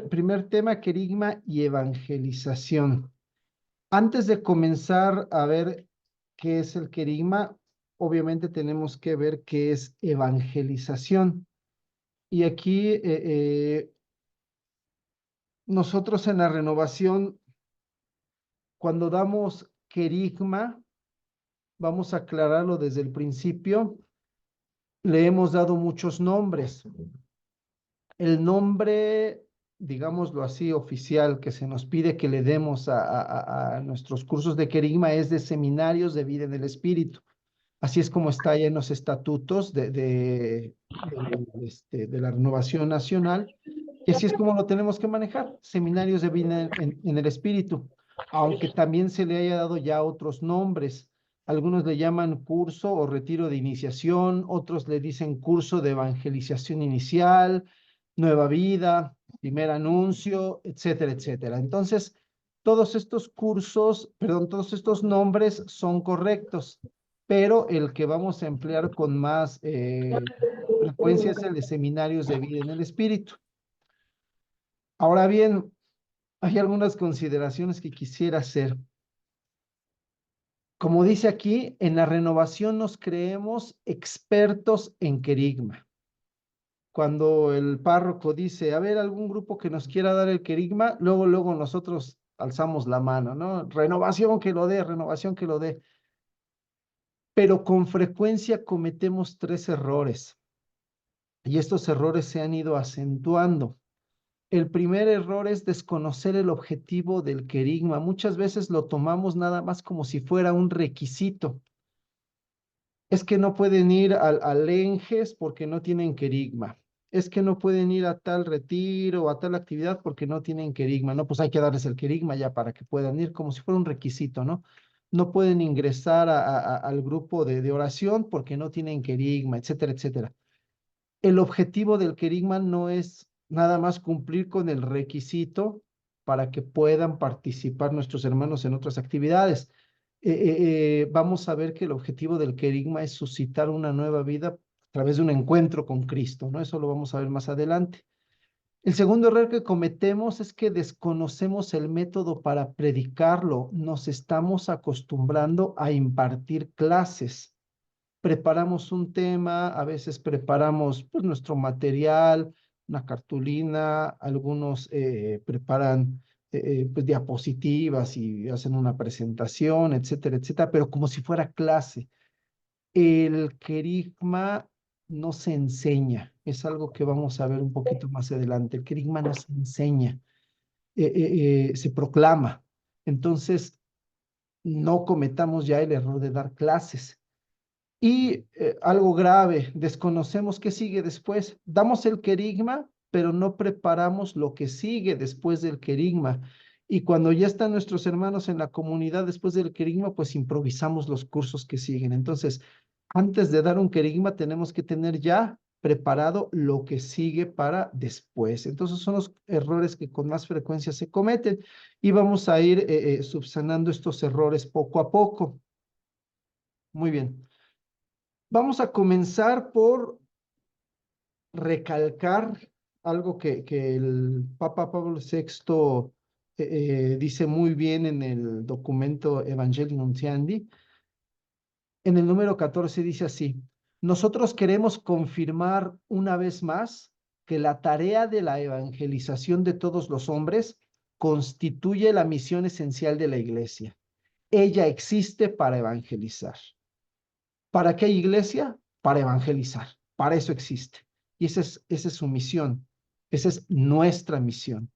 primer tema, querigma y evangelización. Antes de comenzar a ver qué es el querigma, obviamente tenemos que ver qué es evangelización. Y aquí nosotros en la renovación, cuando damos querigma, vamos a aclararlo desde el principio, le hemos dado muchos nombres. El nombre, digámoslo así, oficial que se nos pide que le demos a nuestros cursos de querigma es de seminarios de vida en el espíritu. Así es como está ya en los estatutos de la Renovación Nacional, y así es como lo tenemos que manejar, seminarios de vida en el espíritu, aunque también se le haya dado ya otros nombres. Algunos le llaman curso o retiro de iniciación, otros le dicen curso de evangelización inicial, nueva vida, primer anuncio, etcétera, etcétera. Entonces, todos estos cursos, perdón, todos estos nombres son correctos, pero el que vamos a emplear con más frecuencia es el de seminarios de vida en el espíritu. Ahora bien, hay algunas consideraciones que quisiera hacer. Como dice aquí, en la renovación nos creemos expertos en querigma. Cuando el párroco dice, a ver, algún grupo que nos quiera dar el querigma, luego nosotros alzamos la mano, ¿no? Renovación que lo dé, renovación que lo dé. Pero con frecuencia cometemos tres errores y estos errores se han ido acentuando. El primer error es desconocer el objetivo del querigma. Muchas veces lo tomamos nada más como si fuera un requisito. Es que no pueden ir al Enges porque no tienen querigma. Es que no pueden ir a tal retiro o a tal actividad porque no tienen querigma. No, pues hay que darles el querigma ya para que puedan ir como si fuera un requisito, ¿no? No pueden ingresar al grupo de oración porque no tienen querigma, etcétera, etcétera. El objetivo del querigma no es nada más cumplir con el requisito para que puedan participar nuestros hermanos en otras actividades. Vamos a ver que el objetivo del querigma es suscitar una nueva vida a través de un encuentro con Cristo, ¿no? Eso lo vamos a ver más adelante. El segundo error que cometemos es que desconocemos el método para predicarlo. Nos estamos acostumbrando a impartir clases. Preparamos un tema, a veces preparamos pues, nuestro material, una cartulina, algunos preparan pues, diapositivas y hacen una presentación, etcétera, etcétera, pero como si fuera clase. El querigma no se enseña, es algo que vamos a ver un poquito más adelante. El querigma no se enseña, se proclama. Entonces, no cometamos ya el error de dar clases. Y algo grave, desconocemos qué sigue después. Damos el querigma, pero no preparamos lo que sigue después del querigma. Y cuando ya están nuestros hermanos en la comunidad después del querigma, pues improvisamos los cursos que siguen. Entonces, antes de dar un querigma, tenemos que tener ya preparado lo que sigue para después. Entonces, son los errores que con más frecuencia se cometen y vamos a ir subsanando estos errores poco a poco. Muy bien. Vamos a comenzar por recalcar algo que el Papa Pablo VI dice muy bien en el documento Evangelii Nuntiandi. En el número 14 dice así: nosotros queremos confirmar una vez más que la tarea de la evangelización de todos los hombres constituye la misión esencial de la Iglesia. Ella existe para evangelizar. ¿Para qué iglesia? Para evangelizar. Para eso existe. Y esa es su misión. Esa es nuestra misión.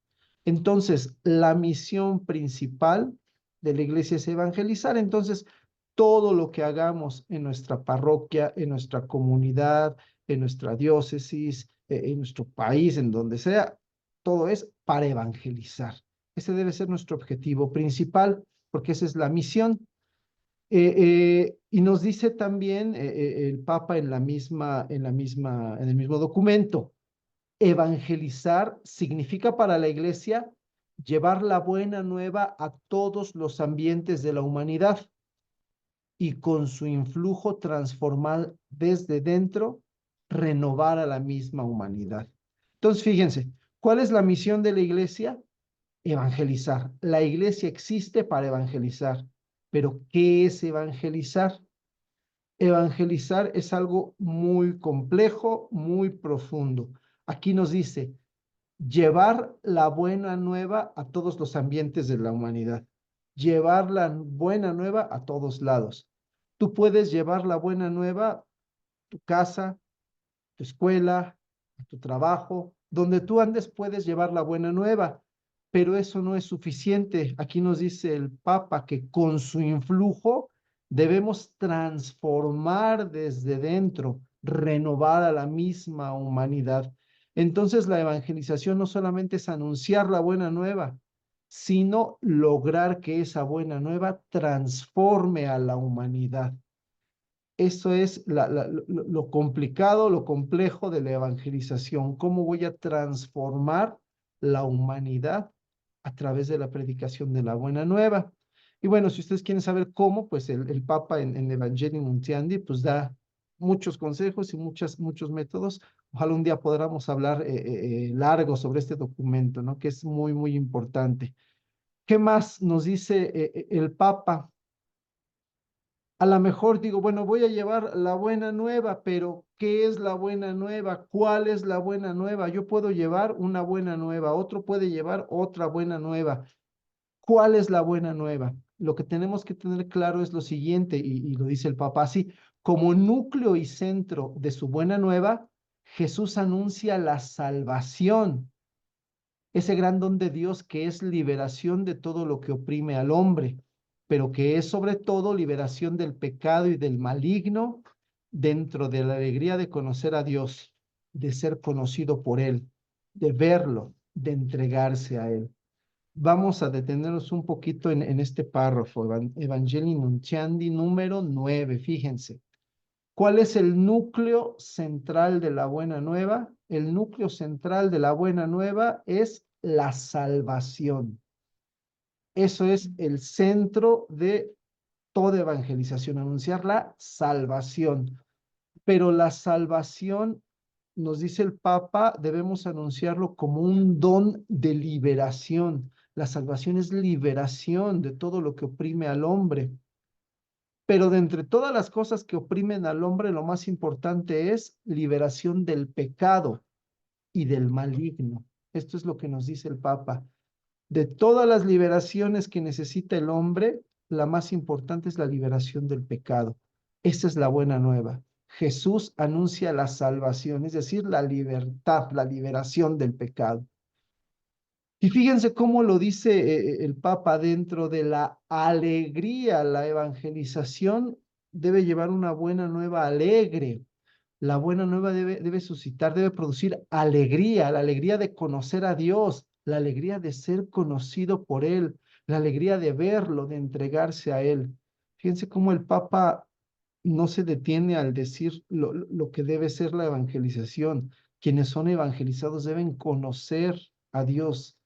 Entonces, la misión principal de la iglesia es evangelizar. Entonces, todo lo que hagamos en nuestra parroquia, en nuestra comunidad, en nuestra diócesis, en nuestro país, en donde sea, todo es para evangelizar. Ese debe ser nuestro objetivo principal, porque esa es la misión. Y nos dice también el Papa en el mismo documento, evangelizar significa para la Iglesia llevar la buena nueva a todos los ambientes de la humanidad y con su influjo transformar desde dentro, renovar a la misma humanidad. Entonces, fíjense, ¿Cuál es la misión de la iglesia? Evangelizar. La iglesia existe para evangelizar. Pero, ¿qué es evangelizar? Evangelizar es algo muy complejo, muy profundo. Aquí nos dice, llevar la buena nueva a todos los ambientes de la humanidad. Llevar la buena nueva a todos lados. Tú puedes llevar la buena nueva a tu casa, tu escuela, a tu trabajo, donde tú andes puedes llevar la buena nueva, pero eso no es suficiente. Aquí nos dice el Papa que con su influjo debemos transformar desde dentro, renovar a la misma humanidad. Entonces la evangelización no solamente es anunciar la buena nueva, sino lograr que esa buena nueva transforme a la humanidad. Eso es lo complicado, lo complejo de la evangelización. ¿Cómo voy a transformar la humanidad a través de la predicación de la buena nueva? Y bueno, si ustedes quieren saber cómo, pues el Papa en Evangelii Nuntiandi, pues da muchos consejos y muchos métodos. Ojalá un día podamos hablar largo sobre este documento, ¿no? Que es muy, muy importante. ¿Qué más nos dice el Papa? A lo mejor digo, bueno, voy a llevar la buena nueva, pero ¿qué es la buena nueva? ¿Cuál es la buena nueva? Yo puedo llevar una buena nueva, otro puede llevar otra buena nueva. ¿Cuál es la buena nueva? Lo que tenemos que tener claro es lo siguiente, y lo dice el Papa así, como núcleo y centro de su buena nueva, Jesús anuncia la salvación, ese gran don de Dios que es liberación de todo lo que oprime al hombre, pero que es sobre todo liberación del pecado y del maligno dentro de la alegría de conocer a Dios, de ser conocido por Él, de verlo, de entregarse a Él. Vamos a detenernos un poquito en este párrafo, Evangelii Nuntiandi número 9, fíjense. ¿Cuál es el núcleo central de la buena nueva? El núcleo central de la buena nueva es la salvación. Eso es el centro de toda evangelización, anunciar la salvación. Pero la salvación, nos dice el Papa, debemos anunciarlo como un don de liberación. La salvación es liberación de todo lo que oprime al hombre. Pero de entre todas las cosas que oprimen al hombre, lo más importante es liberación del pecado y del maligno. Esto es lo que nos dice el Papa. De todas las liberaciones que necesita el hombre, la más importante es la liberación del pecado. Esa es la buena nueva. Jesús anuncia la salvación, es decir, la libertad, la liberación del pecado. Y fíjense cómo lo dice el Papa dentro de la alegría, la evangelización debe llevar una buena nueva alegre. La buena nueva debe suscitar, debe producir alegría, la alegría de conocer a Dios, la alegría de ser conocido por Él, la alegría de verlo, de entregarse a Él. Fíjense cómo el Papa no se detiene al decir lo que debe ser la evangelización. Quienes son evangelizados deben conocer a Dios.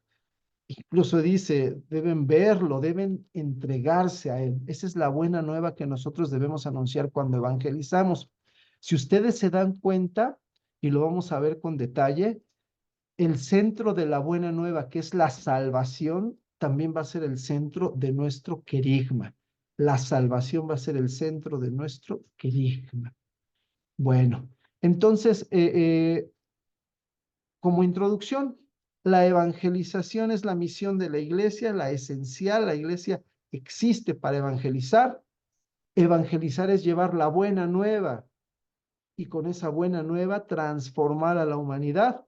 Incluso dice, deben verlo, deben entregarse a Él. Esa es la buena nueva que nosotros debemos anunciar cuando evangelizamos. Si ustedes se dan cuenta, y lo vamos a ver con detalle, el centro de la buena nueva, que es la salvación, también va a ser el centro de nuestro querigma. La salvación va a ser el centro de nuestro querigma. Bueno, entonces, como introducción, la evangelización es la misión de la iglesia, la esencial. La iglesia existe para evangelizar. Evangelizar es llevar la buena nueva y con esa buena nueva transformar a la humanidad.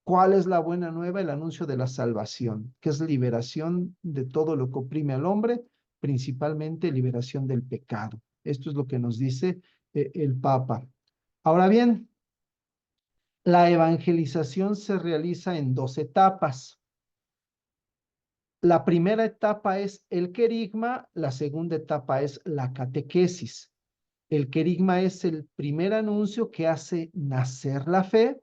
¿Cuál es la buena nueva? El anuncio de la salvación, que es liberación de todo lo que oprime al hombre, principalmente liberación del pecado. Esto es lo que nos dice el Papa. Ahora bien, la evangelización se realiza en dos etapas. La primera etapa es el querigma, la segunda etapa es la catequesis. El querigma es el primer anuncio que hace nacer la fe.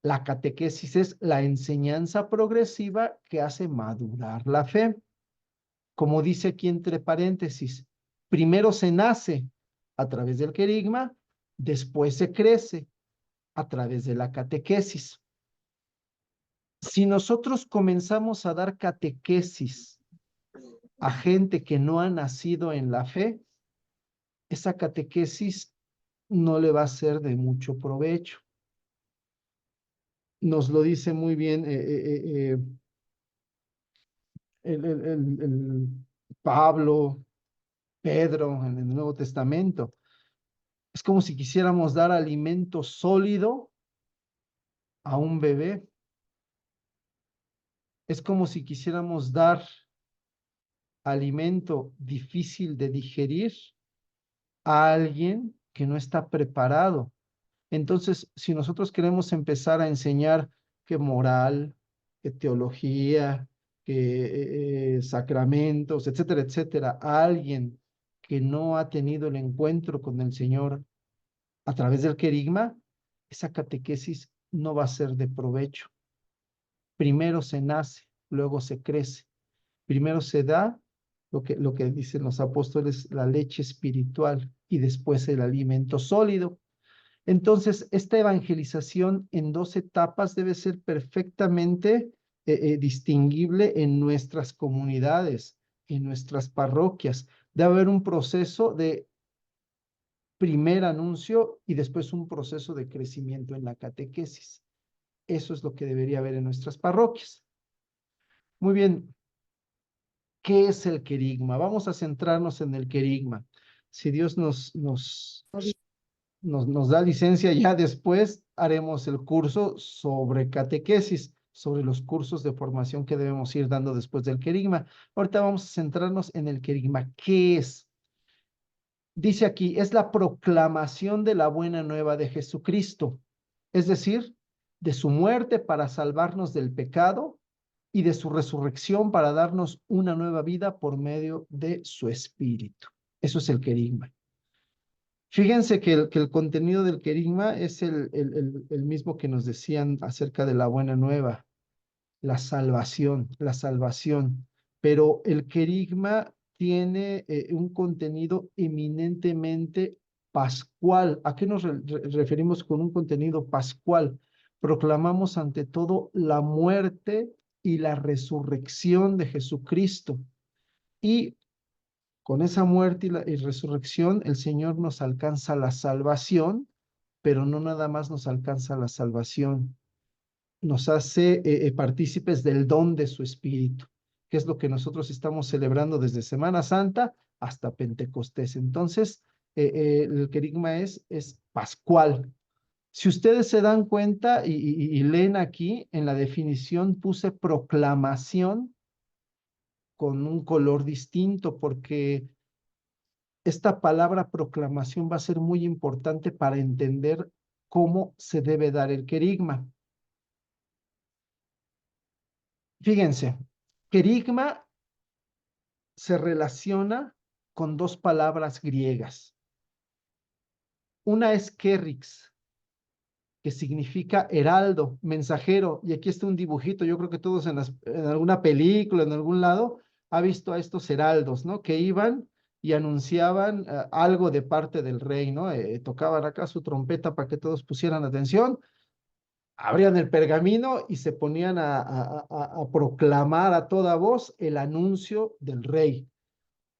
La catequesis es la enseñanza progresiva que hace madurar la fe. Como dice aquí entre paréntesis, primero se nace a través del querigma, después se crece a través de la catequesis. Si nosotros comenzamos a dar catequesis a gente que no ha nacido en la fe, esa catequesis no le va a ser de mucho provecho. Nos lo dice muy bien el Pablo, Pedro en el Nuevo Testamento. Es como si quisiéramos dar alimento sólido a un bebé. Es como si quisiéramos dar alimento difícil de digerir a alguien que no está preparado. Entonces, si nosotros queremos empezar a enseñar que moral, que teología, que sacramentos, etcétera, etcétera, a alguien que no ha tenido el encuentro con el Señor a través del querigma, esa catequesis no va a ser de provecho. Primero se nace, luego se crece. Primero se da lo que dicen los apóstoles, la leche espiritual y después el alimento sólido. Entonces, esta evangelización en dos etapas debe ser perfectamente distinguible en nuestras comunidades, en nuestras parroquias. Debe haber un proceso de primer anuncio y después un proceso de crecimiento en la catequesis. Eso es lo que debería haber en nuestras parroquias. Muy bien, ¿qué es el querigma? Vamos a centrarnos en el querigma. Si Dios nos da licencia, ya después haremos el curso sobre catequesis, sobre los cursos de formación que debemos ir dando después del querigma. Ahorita vamos a centrarnos en el querigma. ¿Qué es? Dice aquí, es la proclamación de la buena nueva de Jesucristo, es decir, de su muerte para salvarnos del pecado y de su resurrección para darnos una nueva vida por medio de su espíritu. Eso es el querigma. Fíjense que el contenido del querigma es el mismo que nos decían acerca de la buena nueva, la salvación. Pero el querigma tiene un contenido eminentemente pascual. ¿A qué nos referimos con un contenido pascual? Proclamamos ante todo la muerte y la resurrección de Jesucristo. Y con esa muerte y resurrección, el Señor nos alcanza la salvación, pero no nada más nos alcanza la salvación, nos hace partícipes del don de su Espíritu, que es lo que nosotros estamos celebrando desde Semana Santa hasta Pentecostés. Entonces, el querigma es pascual. Si ustedes se dan cuenta y leen aquí, en la definición puse proclamación con un color distinto, porque esta palabra proclamación va a ser muy importante para entender cómo se debe dar el querigma. Fíjense, querigma se relaciona con dos palabras griegas. Una es kerix, que significa heraldo, mensajero, y aquí está un dibujito, yo creo que todos en alguna película, en algún lado, ha visto a estos heraldos, ¿no? Que iban y anunciaban algo de parte del rey, ¿no? Tocaban acá su trompeta para que todos pusieran atención, abrían el pergamino y se ponían a proclamar a toda voz el anuncio del rey.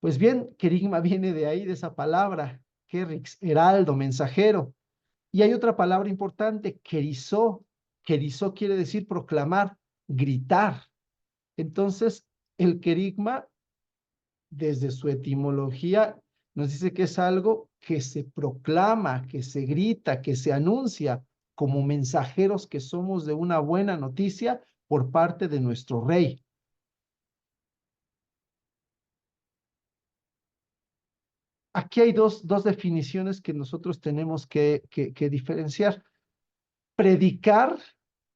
Pues bien, querigma viene de ahí, de esa palabra, kerix, heraldo, mensajero. Y hay otra palabra importante, kerizó. Kerizó quiere decir proclamar, gritar. Entonces, el querigma, desde su etimología, nos dice que es algo que se proclama, que se grita, que se anuncia como mensajeros que somos de una buena noticia por parte de nuestro rey. Aquí hay dos definiciones que nosotros tenemos que diferenciar. Predicar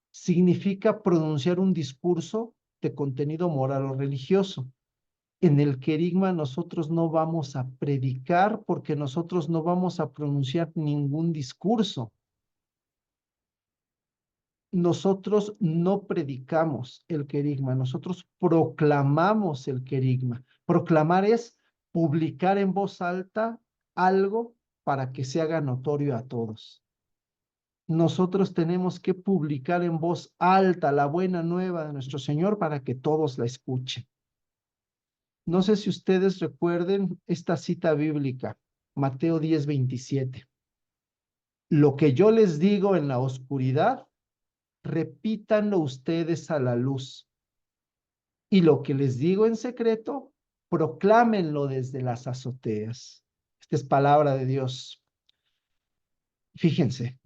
significa pronunciar un discurso de contenido moral o religioso. En el querigma nosotros no vamos a predicar porque nosotros no vamos a pronunciar ningún discurso. Nosotros no predicamos el querigma, nosotros proclamamos el querigma. Proclamar es publicar en voz alta algo para que se haga notorio a todos. nosotros tenemos que publicar en voz alta la buena nueva de nuestro Señor para que todos la escuchen. No sé si ustedes recuerden esta cita bíblica, Mateo 10:27. Lo que yo les digo en la oscuridad, repítanlo ustedes a la luz. Y lo que les digo en secreto, proclámenlo desde las azoteas. Esta es palabra de Dios. Fíjense.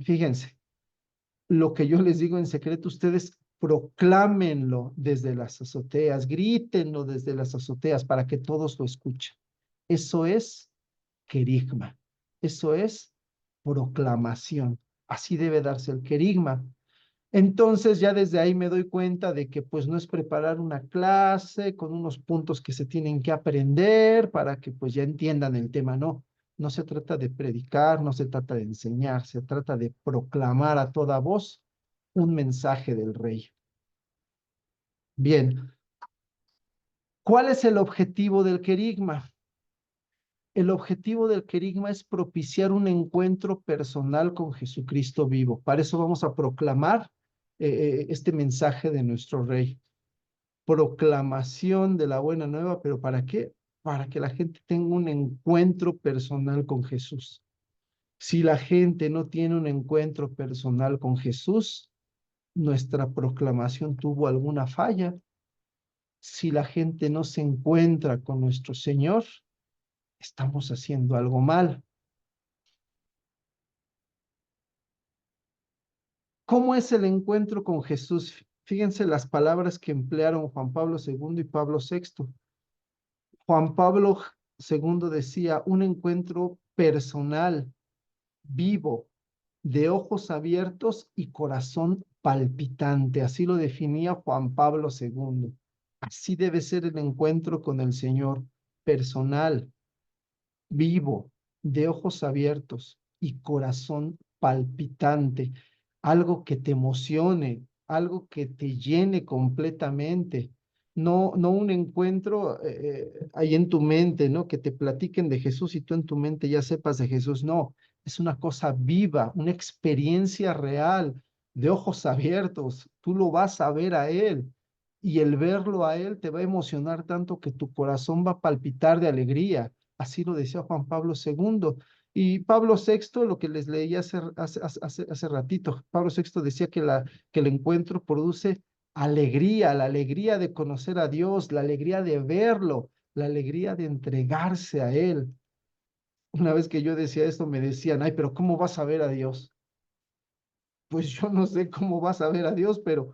Lo que yo les digo en secreto, ustedes proclámenlo desde las azoteas, grítenlo desde las azoteas para que todos lo escuchen. Eso es querigma. Eso es proclamación. Así debe darse el querigma. Entonces ya desde ahí me doy cuenta de que pues no es preparar una clase con unos puntos que se tienen que aprender para que pues ya entiendan el tema, no. No se trata de predicar, no se trata de enseñar, se trata de proclamar a toda voz un mensaje del rey. Bien, ¿cuál es el objetivo del querigma? El objetivo del querigma es propiciar un encuentro personal con Jesucristo vivo. Para eso vamos a proclamar este mensaje de nuestro rey. Proclamación de la buena nueva, pero ¿para qué? Para que la gente tenga un encuentro personal con Jesús. Si la gente no tiene un encuentro personal con Jesús, nuestra proclamación tuvo alguna falla. Si la gente no se encuentra con nuestro Señor, estamos haciendo algo mal. ¿Cómo es el encuentro con Jesús? Fíjense las palabras que emplearon Juan Pablo II y Pablo VI. Juan Pablo II decía, un encuentro personal, vivo, de ojos abiertos y corazón palpitante. Así lo definía Juan Pablo II. Así debe ser el encuentro con el Señor, personal, vivo, de ojos abiertos y corazón palpitante, algo que te emocione, algo que te llene completamente. No un encuentro ahí en tu mente, ¿no? Que te platiquen de Jesús y tú en tu mente ya sepas de Jesús. No, es una cosa viva, una experiencia real, de ojos abiertos. Tú lo vas a ver a Él y el verlo a Él te va a emocionar tanto que tu corazón va a palpitar de alegría. Así lo decía Juan Pablo II. Y Pablo VI, lo que les leí hace ratito, Pablo VI decía que el encuentro produce alegría, la alegría de conocer a Dios, la alegría de verlo, la alegría de entregarse a Él. Una vez que yo decía esto, me decían, ay, pero ¿cómo vas a ver a Dios? Pues yo no sé cómo vas a ver a Dios, pero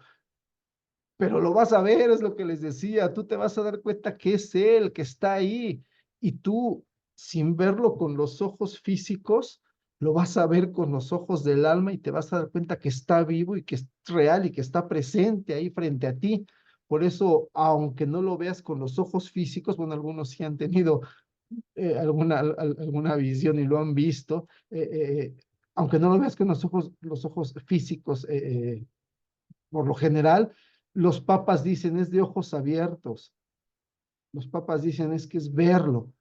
lo vas a ver, es lo que les decía, tú te vas a dar cuenta que es Él, que está ahí, y tú, sin verlo con los ojos físicos, lo vas a ver con los ojos del alma y te vas a dar cuenta que está vivo y que es real y que está presente ahí frente a ti. Por eso, aunque no lo veas con los ojos físicos, bueno, algunos sí han tenido alguna visión y lo han visto, aunque no lo veas con los ojos físicos, por lo general, los papas dicen es de ojos abiertos. Los papas dicen es que es verlo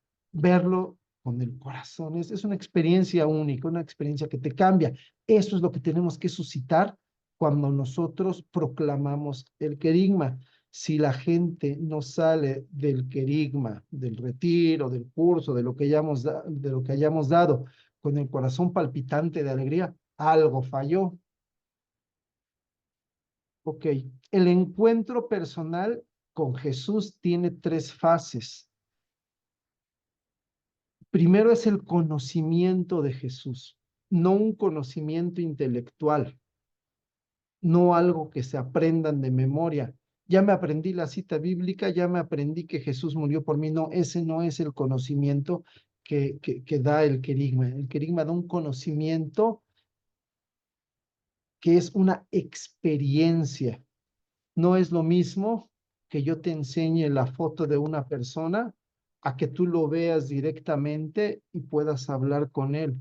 con el corazón. Es una experiencia única, una experiencia que te cambia. Eso es lo que tenemos que suscitar cuando nosotros proclamamos el querigma. Si la gente no sale del querigma, del retiro, del curso, de lo que hayamos dado, con el corazón palpitante de alegría, algo falló. Ok, el encuentro personal con Jesús tiene tres fases. Primero es el conocimiento de Jesús, no un conocimiento intelectual, no algo que se aprendan de memoria. Ya me aprendí la cita bíblica, ya me aprendí que Jesús murió por mí. No, ese no es el conocimiento que da el querigma. El querigma da un conocimiento que es una experiencia. No es lo mismo que yo te enseñe la foto de una persona a que tú lo veas directamente y puedas hablar con él.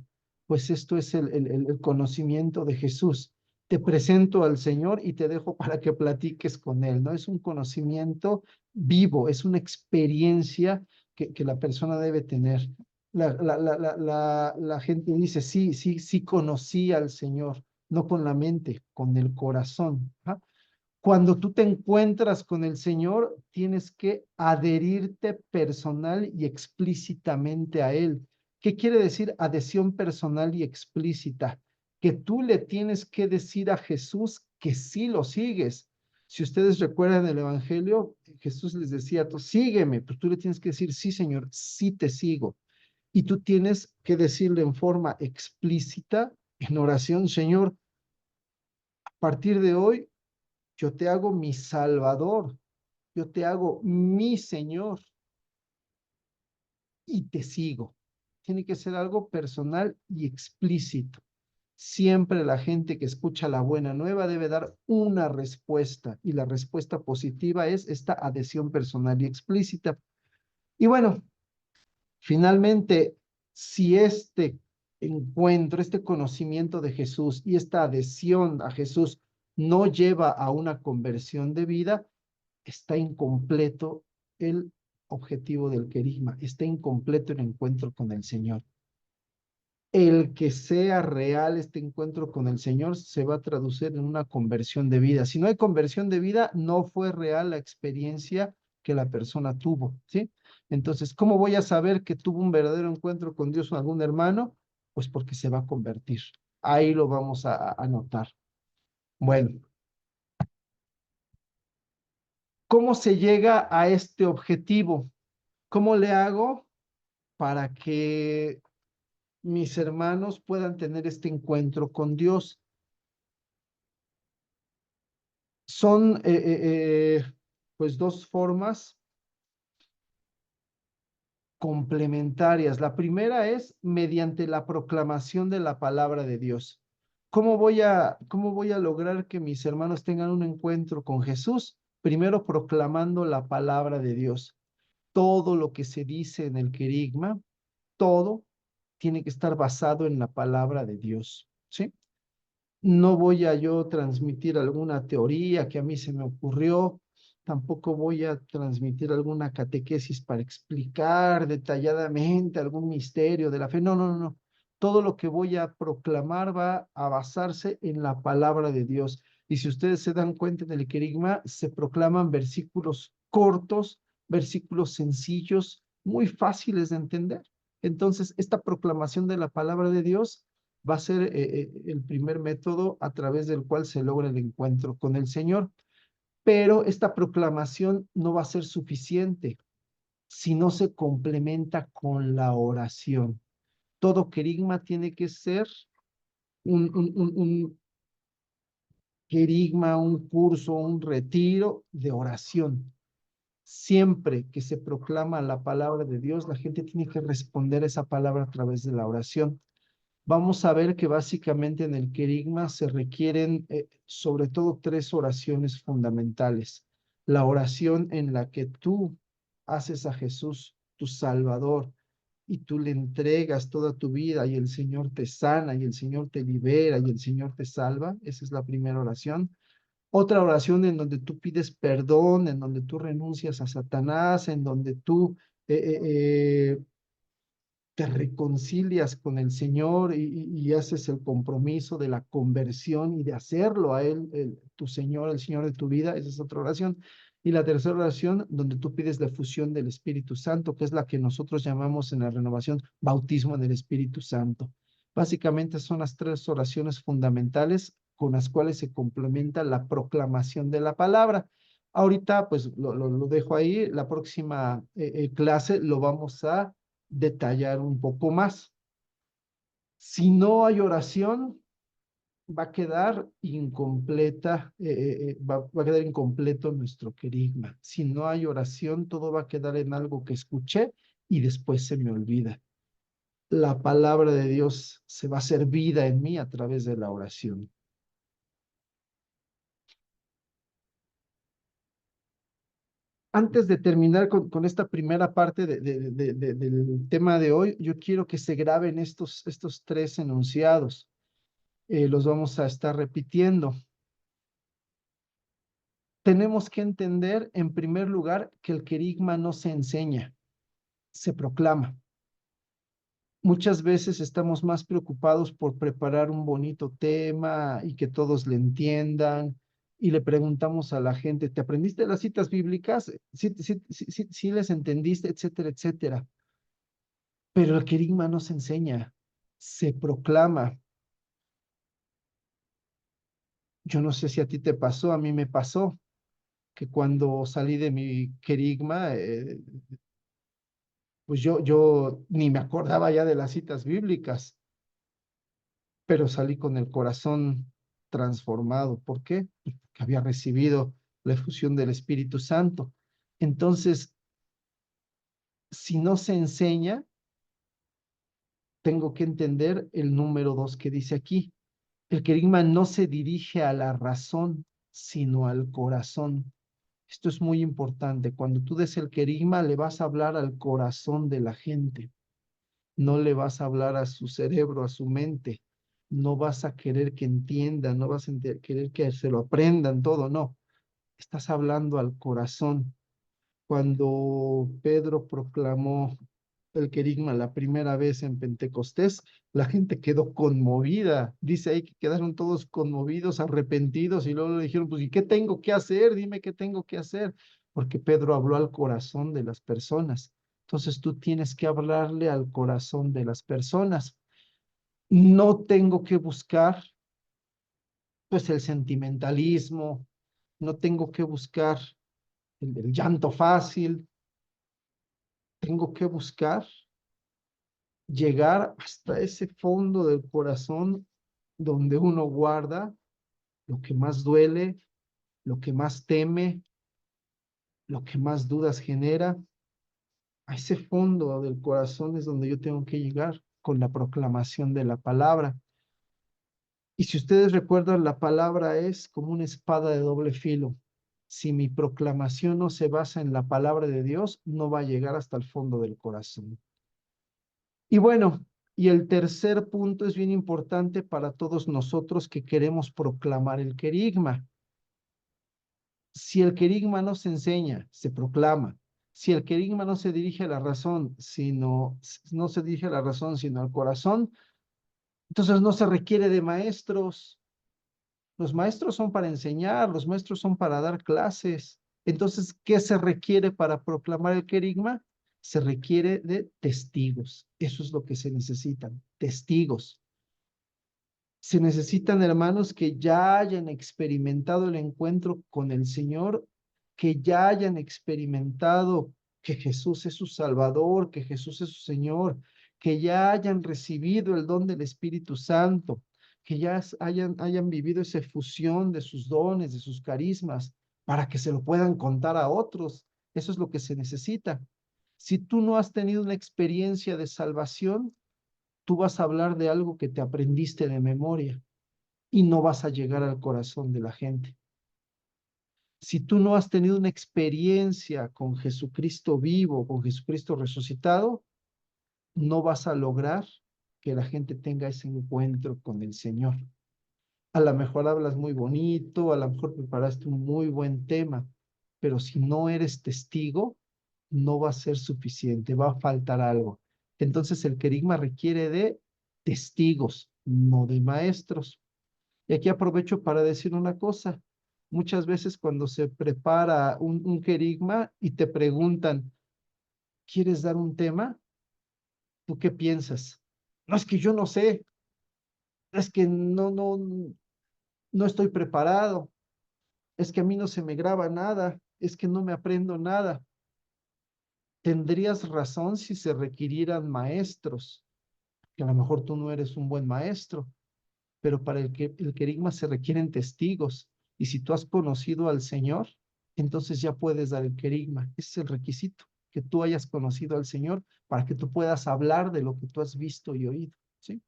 Pues esto es el conocimiento de Jesús. Te presento al Señor y te dejo para que platiques con él, ¿no? Es un conocimiento vivo, es una experiencia que la persona debe tener. La gente dice, sí, sí, sí conocí al Señor. no con la mente, con el corazón. ¿Ah? Cuando tú te encuentras con el Señor, tienes que adherirte personal y explícitamente a Él. ¿Qué quiere decir adhesión personal y explícita? Que tú le tienes que decir a Jesús que sí lo sigues. Si ustedes recuerdan el Evangelio, Jesús les decía, tú sígueme, pues tú le tienes que decir, sí, Señor, sí te sigo. Y tú tienes que decirle en forma explícita, en oración, Señor, a partir de hoy, yo te hago mi Salvador, yo te hago mi Señor y te sigo. Tiene que ser algo personal y explícito. Siempre la gente que escucha la buena nueva debe dar una respuesta y la respuesta positiva es esta adhesión personal y explícita. Y bueno, finalmente, si este encuentro, este conocimiento de Jesús y esta adhesión a Jesús no lleva a una conversión de vida, está incompleto el objetivo del querigma, está incompleto el encuentro con el Señor. El que sea real este encuentro con el Señor se va a traducir en una conversión de vida. Si no hay conversión de vida, no fue real la experiencia que la persona tuvo, ¿sí? Entonces, ¿cómo voy a saber que tuvo un verdadero encuentro con Dios o algún hermano? Pues porque se va a convertir. Ahí lo vamos a notar. Bueno, ¿cómo se llega a este objetivo? ¿Cómo le hago para que mis hermanos puedan tener este encuentro con Dios? Son pues dos formas complementarias. La primera es mediante la proclamación de la palabra de Dios. ¿Cómo voy a lograr que mis hermanos tengan un encuentro con Jesús? Primero proclamando la palabra de Dios. Todo lo que se dice en el querigma, todo tiene que estar basado en la palabra de Dios, ¿sí? No voy a yo transmitir alguna teoría que a mí se me ocurrió, tampoco voy a transmitir alguna catequesis para explicar detalladamente algún misterio de la fe. No, no, no, no. Todo lo que voy a proclamar va a basarse en la palabra de Dios. Y si ustedes se dan cuenta en el querigma, se proclaman versículos cortos, versículos sencillos, muy fáciles de entender. Entonces, esta proclamación de la palabra de Dios va a ser el primer método a través del cual se logra el encuentro con el Señor. Pero esta proclamación no va a ser suficiente si no se complementa con la oración. Todo querigma tiene que ser un querigma, un curso, un retiro de oración. Siempre que se proclama la palabra de Dios, la gente tiene que responder a esa palabra a través de la oración. Vamos a ver que básicamente en el querigma se requieren sobre todo tres oraciones fundamentales. La oración en la que tú haces a Jesús tu Salvador y tú le entregas toda tu vida y el Señor te sana y el Señor te libera y el Señor te salva. Esa es la primera oración. Otra oración en donde tú pides perdón, en donde tú renuncias a Satanás, en donde tú eh, eh, eh, te reconcilias con el Señor y haces el compromiso de la conversión y de hacerlo a Él, tu Señor, el Señor de tu vida. Esa es otra oración. Y la tercera oración, donde tú pides la fusión del Espíritu Santo, que es la que nosotros llamamos en la renovación bautismo en el Espíritu Santo. Básicamente son las tres oraciones fundamentales con las cuales se complementa la proclamación de la palabra. Ahorita, pues lo dejo ahí. La próxima clase lo vamos a detallar un poco más. Si no hay oración, va a quedar incompleta, va a quedar incompleto nuestro querigma. Si no hay oración, todo va a quedar en algo que escuché y después se me olvida. La palabra de Dios se va a hacer vida en mí a través de la oración. Antes de terminar con esta primera parte del tema de hoy, yo quiero que se graben estos tres enunciados. Los vamos a estar repitiendo. Tenemos que entender, en primer lugar, que el querigma no se enseña, se proclama. Muchas veces estamos más preocupados por preparar un bonito tema y que todos le entiendan. Y le preguntamos a la gente, ¿te aprendiste las citas bíblicas? Sí les entendiste, etcétera, etcétera. Pero el querigma no se enseña, se proclama. Yo no sé si a ti te pasó, a mí me pasó que cuando salí de mi querigma, pues yo ni me acordaba ya de las citas bíblicas, pero salí con el corazón transformado. ¿Por qué? Pues porque había recibido la efusión del Espíritu Santo. Entonces, si no se enseña, tengo que entender el número 2 que dice aquí. El querigma no se dirige a la razón, sino al corazón. Esto es muy importante. Cuando tú des el querigma, le vas a hablar al corazón de la gente. No le vas a hablar a su cerebro, a su mente. No vas a querer que entiendan, no vas a querer que se lo aprendan todo, no. Estás hablando al corazón. Cuando Pedro proclamó el querigma la primera vez en Pentecostés, la gente quedó conmovida. Dice ahí que quedaron todos conmovidos, arrepentidos, y luego le dijeron, pues, ¿y qué tengo que hacer? Dime qué tengo que hacer. Porque Pedro habló al corazón de las personas. Entonces tú tienes que hablarle al corazón de las personas. No tengo que buscar, pues, el sentimentalismo, no tengo que buscar el llanto fácil, tengo que buscar llegar hasta ese fondo del corazón donde uno guarda lo que más duele, lo que más teme, lo que más dudas genera. A ese fondo del corazón es donde yo tengo que llegar con la proclamación de la palabra. Y si ustedes recuerdan, la palabra es como una espada de doble filo. Si mi proclamación no se basa en la palabra de Dios, no va a llegar hasta el fondo del corazón. Y bueno, y el tercer punto es bien importante para todos nosotros que queremos proclamar el querigma. Si el querigma no se enseña, se proclama. Si el querigma no se dirige a la razón, no se dirige a la razón, sino al corazón, entonces no se requiere de maestros. Los maestros son para enseñar, los maestros son para dar clases. Entonces, ¿qué se requiere para proclamar el querigma? Se requiere de testigos. Eso es lo que se necesitan, testigos. Se necesitan hermanos que ya hayan experimentado el encuentro con el Señor, que ya hayan experimentado que Jesús es su Salvador, que Jesús es su Señor, que ya hayan recibido el don del Espíritu Santo, que ya hayan vivido esa fusión de sus dones, de sus carismas, para que se lo puedan contar a otros. Eso es lo que se necesita. Si tú no has tenido una experiencia de salvación, tú vas a hablar de algo que te aprendiste de memoria y no vas a llegar al corazón de la gente. Si tú no has tenido una experiencia con Jesucristo vivo, con Jesucristo resucitado, no vas a lograr que la gente tenga ese encuentro con el Señor. A lo mejor hablas muy bonito, a lo mejor preparaste un muy buen tema, pero si no eres testigo, no va a ser suficiente, va a faltar algo. Entonces el querigma requiere de testigos, no de maestros. Y aquí aprovecho para decir una cosa. Muchas veces cuando se prepara un querigma y te preguntan, ¿quieres dar un tema? ¿Tú qué piensas? No, es que yo no sé, es que no estoy preparado, es que a mí no se me graba nada, es que no me aprendo nada. Tendrías razón si se requirieran maestros, que a lo mejor tú no eres un buen maestro, pero para el querigma se requieren testigos. Y si tú has conocido al Señor, entonces ya puedes dar el querigma. Ese es el requisito, que tú hayas conocido al Señor para que tú puedas hablar de lo que tú has visto y oído. ¿Sí?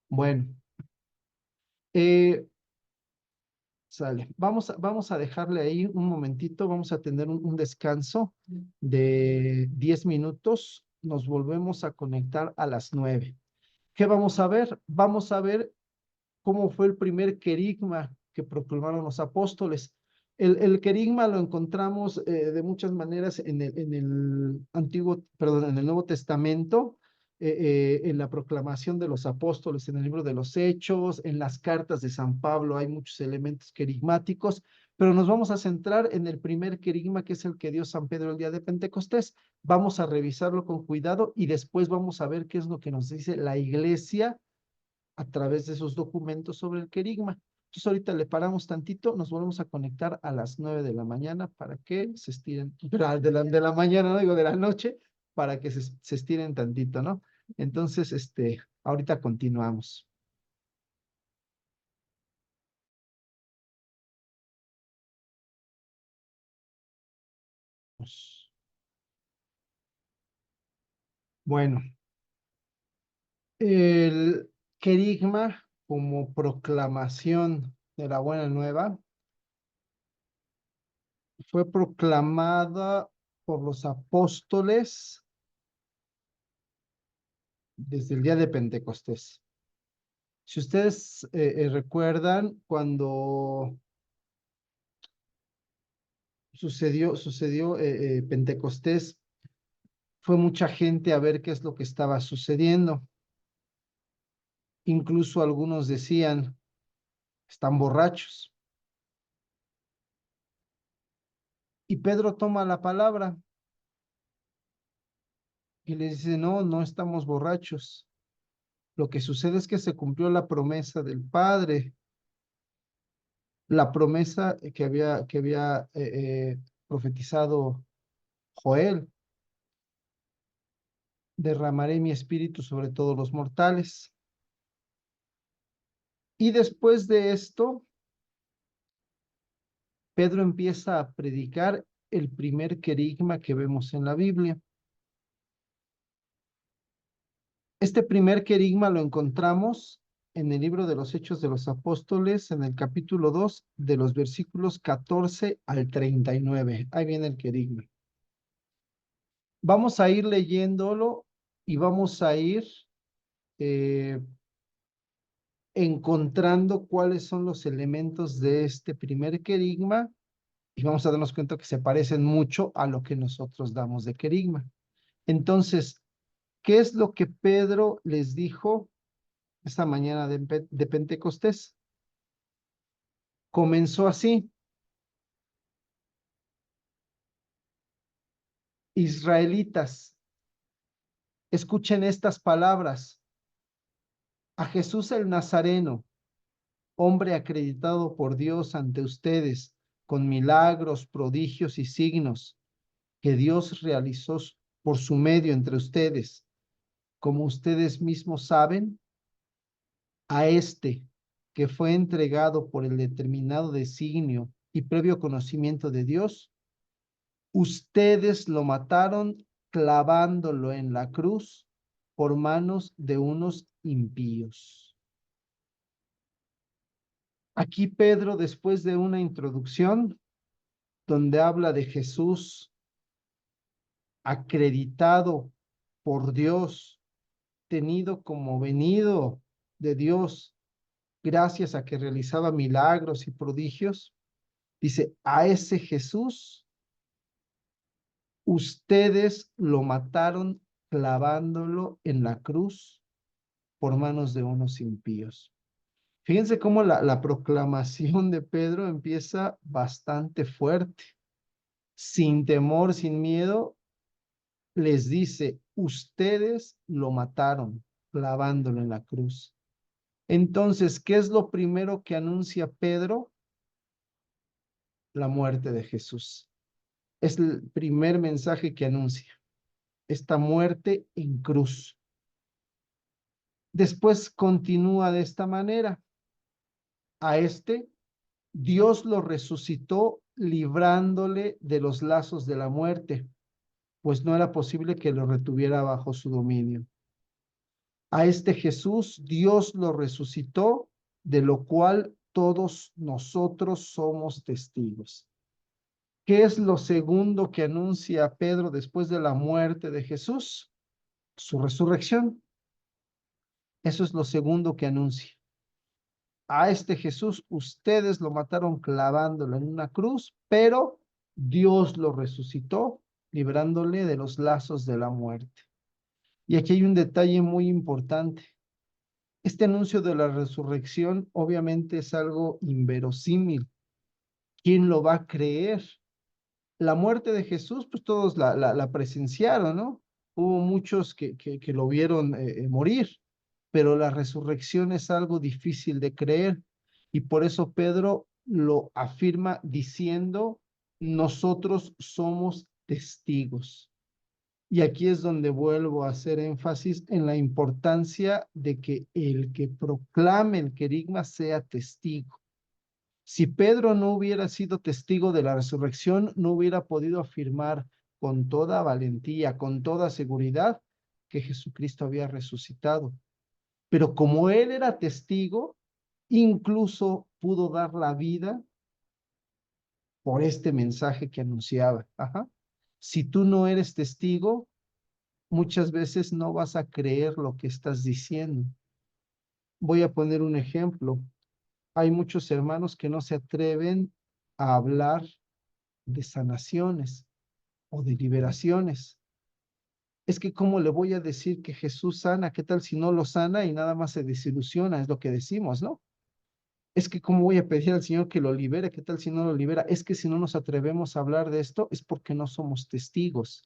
Bueno, eh, sale. Vamos a dejarle ahí un momentito, vamos a tener un descanso de 10 minutos. Nos volvemos a conectar a las 9. ¿Qué vamos a ver? Vamos a ver cómo fue el primer querigma que proclamaron los apóstoles. El querigma lo encontramos de muchas maneras en el Antiguo, perdón, en el Nuevo Testamento. en la proclamación de los apóstoles, en el libro de los Hechos, en las cartas de San Pablo, hay muchos elementos querigmáticos, pero nos vamos a centrar en el primer querigma, que es el que dio San Pedro el día de Pentecostés. Vamos a revisarlo con cuidado y después vamos a ver qué es lo que nos dice la iglesia a través de esos documentos sobre el querigma. Entonces ahorita le paramos tantito, nos volvemos a conectar a las 9 de la mañana para que se estiren, pero de la mañana, no digo de la noche, para que se estiren tantito, ¿no? Entonces, ahorita continuamos. Bueno, el querigma como proclamación de la buena nueva fue proclamada por los apóstoles desde el día de Pentecostés. Si ustedes recuerdan, cuando sucedió Pentecostés, fue mucha gente a ver qué es lo que estaba sucediendo. Incluso algunos decían, están borrachos. Y Pedro toma la palabra y les dice, no, no estamos borrachos. Lo que sucede es que se cumplió la promesa del Padre, la promesa que había profetizado Joel: derramaré mi espíritu sobre todos los mortales. Y después de esto, Pedro empieza a predicar el primer querigma que vemos en la Biblia. Este primer querigma lo encontramos en el libro de los Hechos de los Apóstoles, en el capítulo 2, de los versículos 14 al 39. Ahí viene el querigma. Vamos a ir leyéndolo y vamos a ir eh, encontrando cuáles son los elementos de este primer querigma y vamos a darnos cuenta que se parecen mucho a lo que nosotros damos de querigma. Entonces, ¿qué es lo que Pedro les dijo esta mañana de Pentecostés? Comenzó así: Israelitas, escuchen estas palabras. A Jesús el Nazareno, hombre acreditado por Dios ante ustedes, con milagros, prodigios y signos que Dios realizó por su medio entre ustedes, como ustedes mismos saben, a este que fue entregado por el determinado designio y previo conocimiento de Dios, ustedes lo mataron clavándolo en la cruz por manos de unos impíos. Aquí Pedro, después de una introducción donde habla de Jesús acreditado por Dios, tenido como venido de Dios, gracias a que realizaba milagros y prodigios, dice: a ese Jesús ustedes lo mataron clavándolo en la cruz por manos de unos impíos. Fíjense cómo la proclamación de Pedro empieza bastante fuerte. Sin temor, sin miedo, les dice: ustedes lo mataron clavándolo en la cruz. Entonces, ¿qué es lo primero que anuncia Pedro? La muerte de Jesús. Es el primer mensaje que anuncia, esta muerte en cruz. Después continúa de esta manera: a este Dios lo resucitó librándole de los lazos de la muerte, pues no era posible que lo retuviera bajo su dominio. A este Jesús Dios lo resucitó, de lo cual todos nosotros somos testigos. ¿Qué es lo segundo que anuncia Pedro después de la muerte de Jesús? Su resurrección. Eso es lo segundo que anuncia. A este Jesús ustedes lo mataron clavándolo en una cruz, pero Dios lo resucitó, librándole de los lazos de la muerte. Y aquí hay un detalle muy importante. Este anuncio de la resurrección obviamente es algo inverosímil. ¿Quién lo va a creer? La muerte de Jesús, pues todos la presenciaron, ¿no? Hubo muchos que lo vieron morir, pero la resurrección es algo difícil de creer y por eso Pedro lo afirma diciendo, nosotros somos testigos. Y aquí es donde vuelvo a hacer énfasis en la importancia de que el que proclame el querigma sea testigo. Si Pedro no hubiera sido testigo de la resurrección, no hubiera podido afirmar con toda valentía, con toda seguridad, que Jesucristo había resucitado. Pero como él era testigo, incluso pudo dar la vida por este mensaje que anunciaba. Ajá. Si tú no eres testigo, muchas veces no vas a creer lo que estás diciendo. Voy a poner un ejemplo. Hay muchos hermanos que no se atreven a hablar de sanaciones o de liberaciones. Es que ¿cómo le voy a decir que Jesús sana? ¿Qué tal si no lo sana y nada más se desilusiona? Es lo que decimos, ¿no? Es que ¿cómo voy a pedir al Señor que lo libere? ¿Qué tal si no lo libera? Es que si no nos atrevemos a hablar de esto es porque no somos testigos.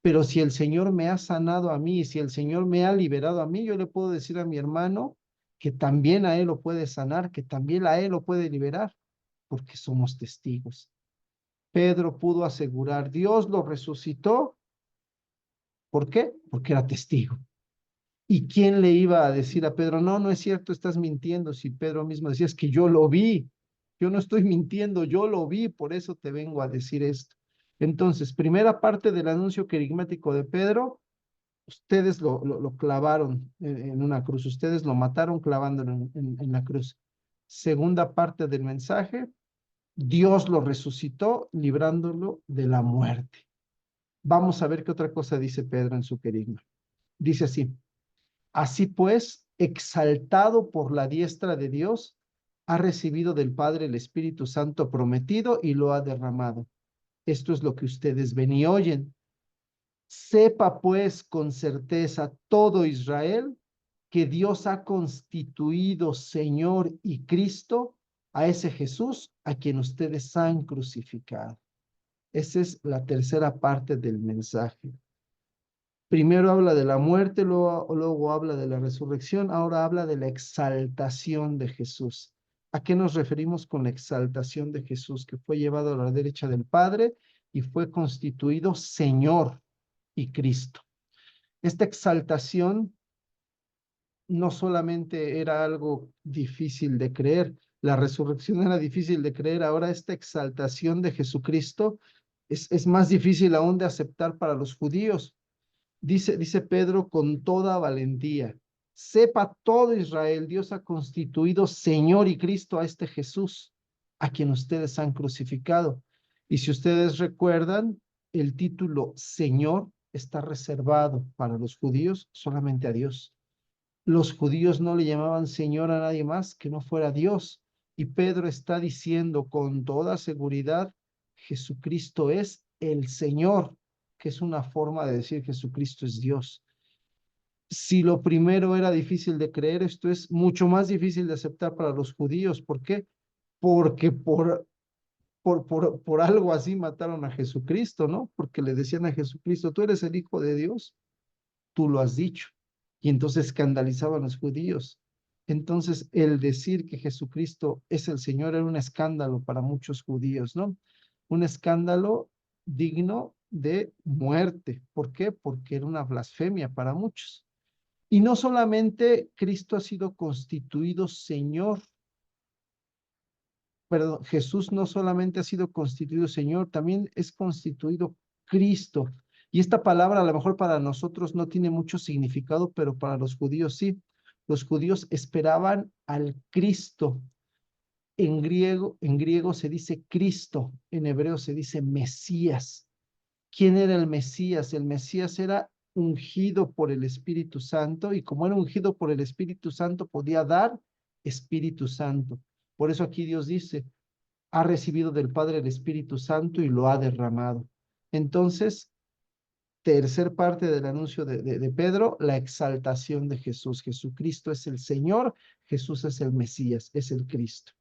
Pero si el Señor me ha sanado a mí, si el Señor me ha liberado a mí, yo le puedo decir a mi hermano que también a él lo puede sanar, que también a él lo puede liberar, porque somos testigos. Pedro pudo asegurar, Dios lo resucitó. ¿Por qué? Porque era testigo. ¿Y quién le iba a decir a Pedro, no, no es cierto, estás mintiendo? Si Pedro mismo decía, es que yo lo vi, yo no estoy mintiendo, yo lo vi, por eso te vengo a decir esto. Entonces, primera parte del anuncio querigmático de Pedro, ustedes lo clavaron en una cruz, ustedes lo mataron clavándolo en la cruz. Segunda parte del mensaje, Dios lo resucitó librándolo de la muerte. Vamos a ver qué otra cosa dice Pedro en su querigma. Dice así, así pues, exaltado por la diestra de Dios, ha recibido del Padre el Espíritu Santo prometido y lo ha derramado. Esto es lo que ustedes ven y oyen. Sepa pues con certeza todo Israel que Dios ha constituido Señor y Cristo a ese Jesús a quien ustedes han crucificado. Esa es la tercera parte del mensaje. Primero habla de la muerte, luego habla de la resurrección, ahora habla de la exaltación de Jesús. ¿A qué nos referimos con la exaltación de Jesús? Que fue llevado a la derecha del Padre y fue constituido Señor y Cristo. Esta exaltación no solamente era algo difícil de creer, la resurrección era difícil de creer, ahora esta exaltación de Jesucristo es más difícil aún de aceptar para los judíos. Dice Pedro con toda valentía, sepa todo Israel, Dios ha constituido Señor y Cristo a este Jesús, a quien ustedes han crucificado. Y si ustedes recuerdan, el título Señor está reservado para los judíos solamente a Dios. Los judíos no le llamaban Señor a nadie más que no fuera Dios. Y Pedro está diciendo con toda seguridad, Jesucristo es el Señor, que es una forma de decir Jesucristo es Dios. Si lo primero era difícil de creer, esto es mucho más difícil de aceptar para los judíos. ¿Por qué? Porque por algo así mataron a Jesucristo, ¿no? Porque le decían a Jesucristo, tú eres el Hijo de Dios, tú lo has dicho. Y entonces escandalizaban a los judíos. Entonces, el decir que Jesucristo es el Señor era un escándalo para muchos judíos, ¿no? Un escándalo digno de muerte. ¿Por qué? Porque era una blasfemia para muchos. Y no solamente Cristo ha sido constituido Señor, perdón, Jesús no solamente ha sido constituido Señor, también es constituido Cristo. Y esta palabra a lo mejor para nosotros no tiene mucho significado, pero para los judíos sí. Los judíos esperaban al Cristo. En griego se dice Cristo, en hebreo se dice Mesías. ¿Quién era el Mesías? El Mesías era ungido por el Espíritu Santo y como era ungido por el Espíritu Santo podía dar Espíritu Santo. Por eso aquí Dios dice, ha recibido del Padre el Espíritu Santo y lo ha derramado. Entonces, tercer parte del anuncio de Pedro, la exaltación de Jesús. Jesucristo es el Señor, Jesús es el Mesías, es el Cristo.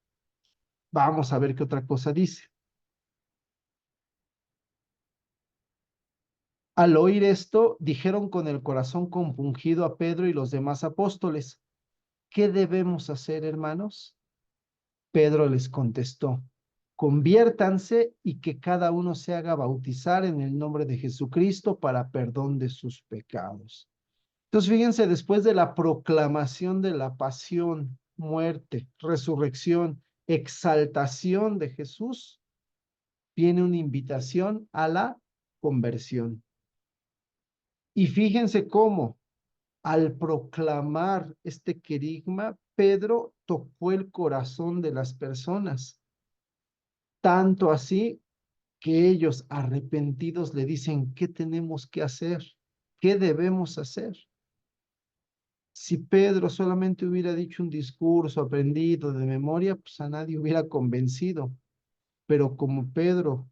Vamos a ver qué otra cosa dice. Al oír esto, dijeron con el corazón compungido a Pedro y los demás apóstoles, ¿qué debemos hacer, hermanos? Pedro les contestó, conviértanse y que cada uno se haga bautizar en el nombre de Jesucristo para perdón de sus pecados. Entonces, fíjense, después de la proclamación de la pasión, muerte, resurrección, exaltación de Jesús, viene una invitación a la conversión. Y fíjense cómo al proclamar este querigma, Pedro tocó el corazón de las personas, tanto así que ellos arrepentidos le dicen, ¿qué tenemos que hacer? ¿Qué debemos hacer? Si Pedro solamente hubiera dicho un discurso aprendido de memoria, pues a nadie hubiera convencido. Pero como Pedro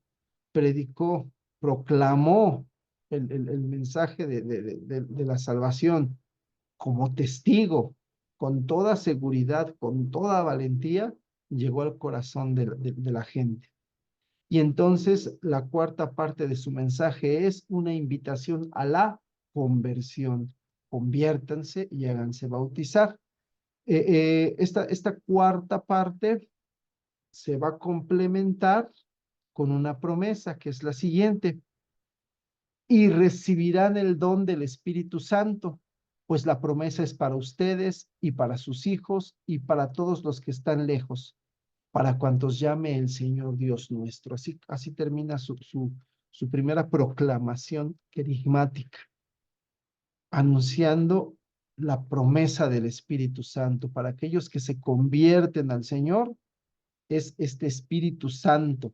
predicó, proclamó el mensaje de la salvación como testigo, con toda seguridad, con toda valentía, llegó al corazón de la gente. Y entonces la cuarta parte de su mensaje es una invitación a la conversión. Conviértanse y háganse bautizar. Esta cuarta parte se va a complementar con una promesa que es la siguiente: y recibirán el don del Espíritu Santo, pues la promesa es para ustedes y para sus hijos y para todos los que están lejos, para cuantos llame el Señor Dios nuestro. Así termina su primera proclamación querigmática, anunciando la promesa del Espíritu Santo. Para aquellos que se convierten al Señor, es este Espíritu Santo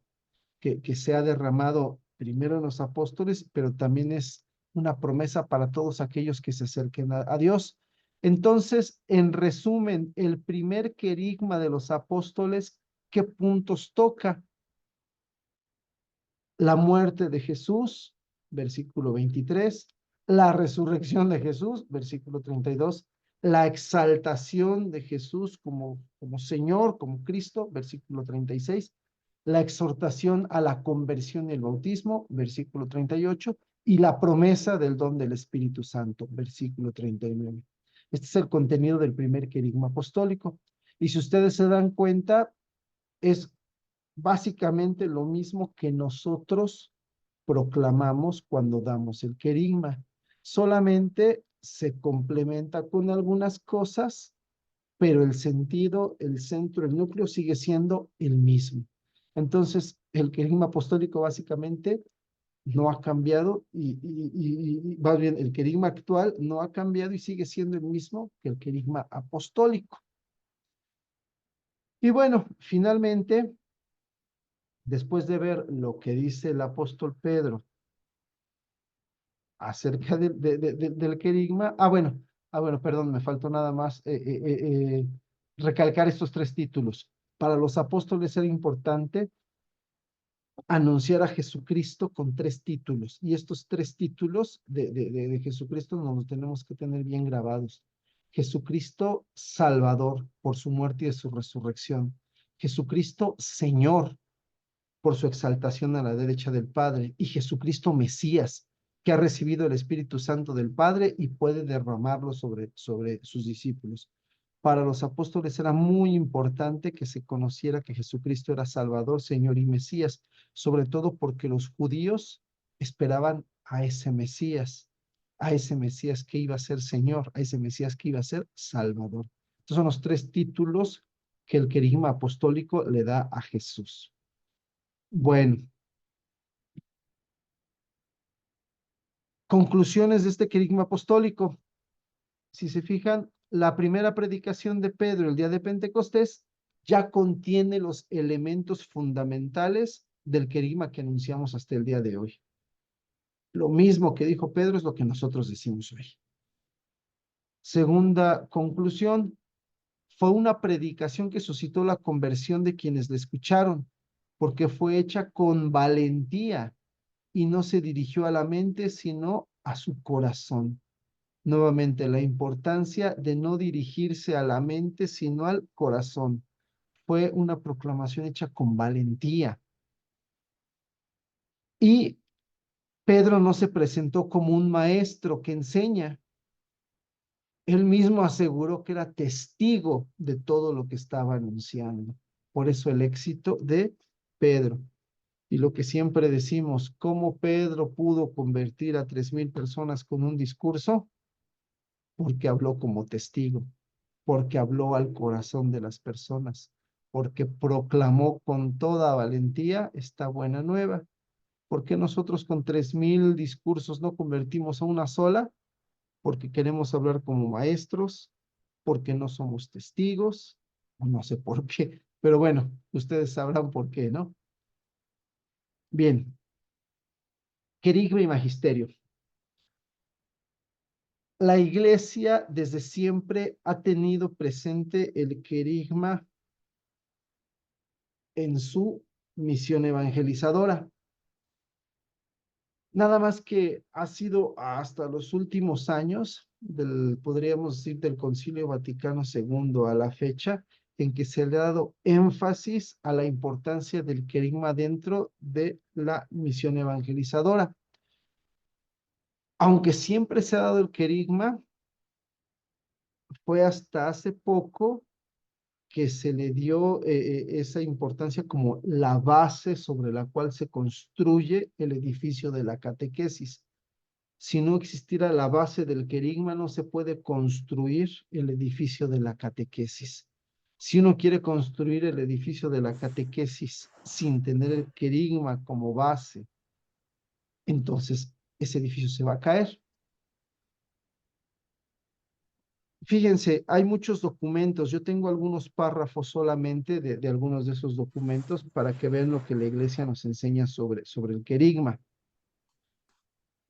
que se ha derramado primero en los apóstoles, pero también es una promesa para todos aquellos que se acerquen a Dios. Entonces, en resumen, el primer querigma de los apóstoles, ¿qué puntos toca? La muerte de Jesús, versículo 23, la resurrección de Jesús, versículo 32, la exaltación de Jesús como Señor, como Cristo, versículo 36, la exhortación a la conversión y el bautismo, versículo 38, y la promesa del don del Espíritu Santo, versículo 39. Este es el contenido del primer querigma apostólico. Y si ustedes se dan cuenta, es básicamente lo mismo que nosotros proclamamos cuando damos el querigma. Solamente se complementa con algunas cosas, pero el sentido, el centro, el núcleo sigue siendo el mismo. Entonces, el querigma apostólico básicamente no ha cambiado y más bien el querigma actual no ha cambiado y sigue siendo el mismo que el querigma apostólico. Y bueno, finalmente, después de ver lo que dice el apóstol Pedro acerca del querigma, perdón, me faltó nada más recalcar estos tres títulos. Para los apóstoles era importante anunciar a Jesucristo con tres títulos, y estos tres títulos de Jesucristo nos los tenemos que tener bien grabados. Jesucristo Salvador por su muerte y su resurrección. Jesucristo Señor por su exaltación a la derecha del Padre, y Jesucristo Mesías, que ha recibido el Espíritu Santo del Padre y puede derramarlo sobre sus discípulos. Para los apóstoles era muy importante que se conociera que Jesucristo era Salvador, Señor y Mesías, sobre todo porque los judíos esperaban a ese Mesías que iba a ser Señor, a ese Mesías que iba a ser Salvador. Estos son los tres títulos que el querigma apostólico le da a Jesús. Bueno, conclusiones de este querigma apostólico. Si se fijan, la primera predicación de Pedro el día de Pentecostés ya contiene los elementos fundamentales del querigma que anunciamos hasta el día de hoy. Lo mismo que dijo Pedro es lo que nosotros decimos hoy. Segunda conclusión, fue una predicación que suscitó la conversión de quienes la escucharon, porque fue hecha con valentía y no se dirigió a la mente, sino a su corazón. Nuevamente, la importancia de no dirigirse a la mente, sino al corazón. Fue una proclamación hecha con valentía. Y Pedro no se presentó como un maestro que enseña. Él mismo aseguró que era testigo de todo lo que estaba anunciando. Por eso el éxito de Pedro. Y lo que siempre decimos, ¿cómo Pedro pudo convertir a 3,000 personas con un discurso? Porque habló como testigo, porque habló al corazón de las personas, porque proclamó con toda valentía esta buena nueva. ¿Por qué nosotros con 3,000 discursos no convertimos a una sola? Porque queremos hablar como maestros, porque no somos testigos, no sé por qué, pero bueno, ustedes sabrán por qué, ¿no? Bien, querigma y magisterio. La iglesia desde siempre ha tenido presente el querigma en su misión evangelizadora. Nada más que ha sido hasta los últimos años, podríamos decir, del Concilio Vaticano II a la fecha, en que se le ha dado énfasis a la importancia del querigma dentro de la misión evangelizadora. Aunque siempre se ha dado el querigma, fue hasta hace poco que se le dio esa importancia como la base sobre la cual se construye el edificio de la catequesis. Si no existiera la base del querigma, no se puede construir el edificio de la catequesis. Si uno quiere construir el edificio de la catequesis sin tener el querigma como base, entonces ese edificio se va a caer. Fíjense, hay muchos documentos. Yo tengo algunos párrafos solamente de algunos de esos documentos para que vean lo que la iglesia nos enseña sobre el querigma.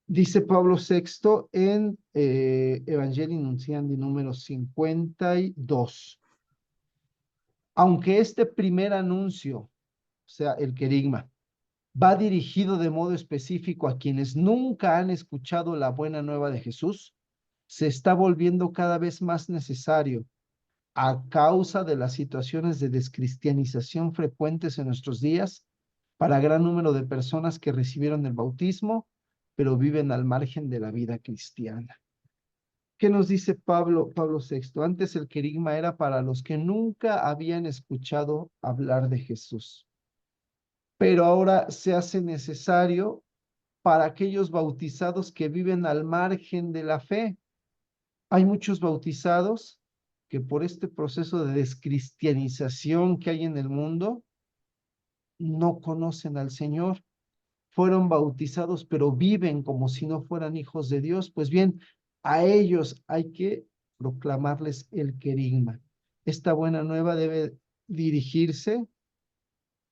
Dice Pablo VI en Evangelii Nuntiandi número 52. Aunque este primer anuncio, o sea, el querigma, va dirigido de modo específico a quienes nunca han escuchado la buena nueva de Jesús, se está volviendo cada vez más necesario a causa de las situaciones de descristianización frecuentes en nuestros días para gran número de personas que recibieron el bautismo, pero viven al margen de la vida cristiana. ¿Qué nos dice Pablo VI? Antes el querigma era para los que nunca habían escuchado hablar de Jesús, pero ahora se hace necesario para aquellos bautizados que viven al margen de la fe. Hay muchos bautizados que por este proceso de descristianización que hay en el mundo, no conocen al Señor, fueron bautizados, pero viven como si no fueran hijos de Dios. Pues bien, a ellos hay que proclamarles el querigma. Esta buena nueva debe dirigirse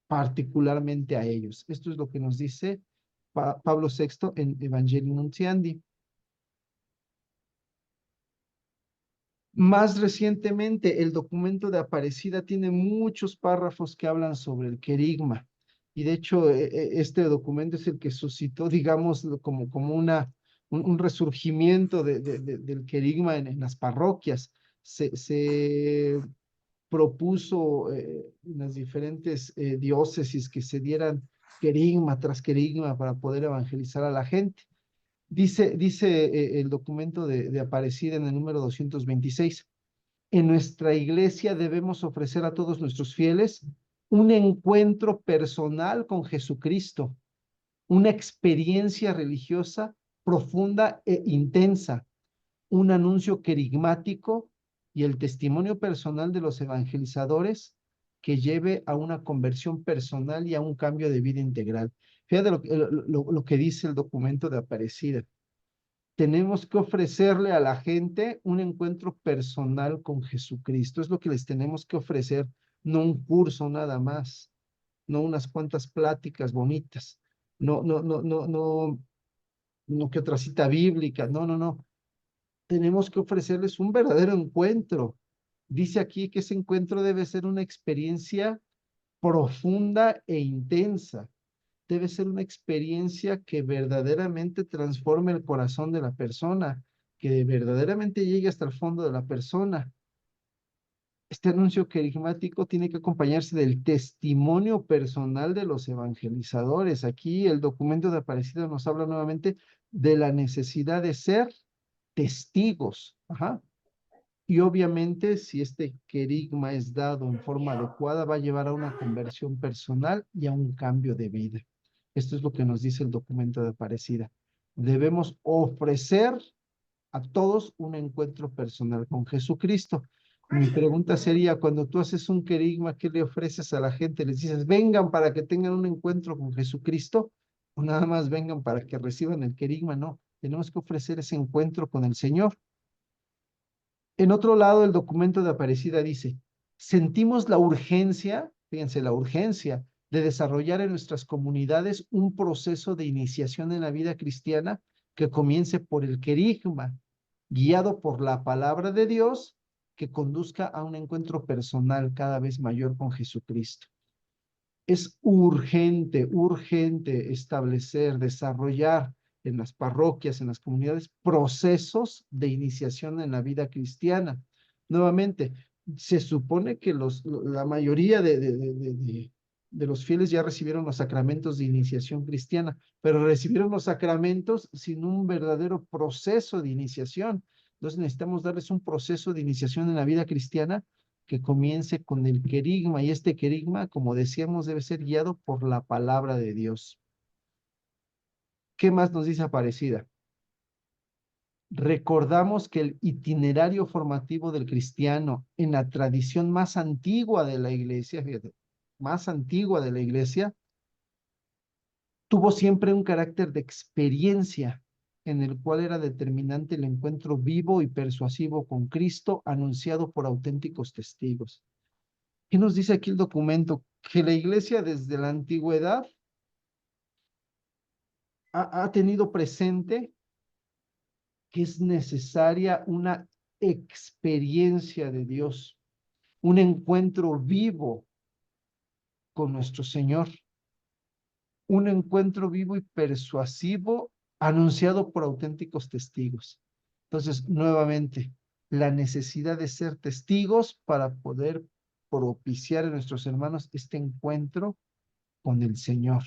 particularmente a ellos. Esto es lo que nos dice Pablo VI en Evangelii Nuntiandi. Más recientemente, el documento de Aparecida tiene muchos párrafos que hablan sobre el querigma. Y de hecho, este documento es el que suscitó, digamos, como un resurgimiento del querigma en las parroquias. Se propuso en las diferentes diócesis que se dieran querigma tras querigma para poder evangelizar a la gente. Dice el documento de Aparecida en el número 226. En nuestra iglesia debemos ofrecer a todos nuestros fieles un encuentro personal con Jesucristo, una experiencia religiosa profunda e intensa, un anuncio querigmático y el testimonio personal de los evangelizadores que lleve a una conversión personal y a un cambio de vida integral. Fíjate lo que dice el documento de Aparecida. Tenemos que ofrecerle a la gente un encuentro personal con Jesucristo. Es lo que les tenemos que ofrecer, no un curso nada más, no unas cuantas pláticas bonitas, no que otra cita bíblica, no. Tenemos que ofrecerles un verdadero encuentro. Dice aquí que ese encuentro debe ser una experiencia profunda e intensa. debe ser una experiencia que verdaderamente transforme el corazón de la persona, que verdaderamente llegue hasta el fondo de la persona. Este anuncio querigmático tiene que acompañarse del testimonio personal de los evangelizadores. Aquí el documento de Aparecida nos habla nuevamente de la necesidad de ser testigos. Ajá. Y obviamente, si este querigma es dado en forma adecuada, va a llevar a una conversión personal y a un cambio de vida. Esto es lo que nos dice el documento de Aparecida. Debemos ofrecer a todos un encuentro personal con Jesucristo. Mi pregunta sería, cuando tú haces un querigma, ¿qué le ofreces a la gente? ¿Les dices, vengan para que tengan un encuentro con Jesucristo? ¿O nada más vengan para que reciban el querigma? No, tenemos que ofrecer ese encuentro con el Señor. En otro lado, el documento de Aparecida dice, sentimos la urgencia, fíjense, la urgencia de desarrollar en nuestras comunidades un proceso de iniciación en la vida cristiana que comience por el querigma, guiado por la palabra de Dios, que conduzca a un encuentro personal cada vez mayor con Jesucristo. Es urgente, urgente establecer, desarrollar en las parroquias, en las comunidades, procesos de iniciación en la vida cristiana. Nuevamente, se supone que la mayoría de los fieles ya recibieron los sacramentos de iniciación cristiana, pero recibieron los sacramentos sin un verdadero proceso de iniciación. Entonces necesitamos darles un proceso de iniciación en la vida cristiana que comience con el querigma, y este querigma, como decíamos, debe ser guiado por la palabra de Dios. ¿Qué más nos dice Aparecida? Recordamos que el itinerario formativo del cristiano en la tradición más antigua de la iglesia, fíjate, más antigua de la iglesia, tuvo siempre un carácter de experiencia en el cual era determinante el encuentro vivo y persuasivo con Cristo anunciado por auténticos testigos. ¿Qué nos dice aquí el documento? Que la iglesia desde la antigüedad ha tenido presente que es necesaria una experiencia de Dios, un encuentro vivo con nuestro Señor, un encuentro vivo y persuasivo anunciado por auténticos testigos. Entonces, nuevamente, la necesidad de ser testigos para poder propiciar a nuestros hermanos este encuentro con el Señor.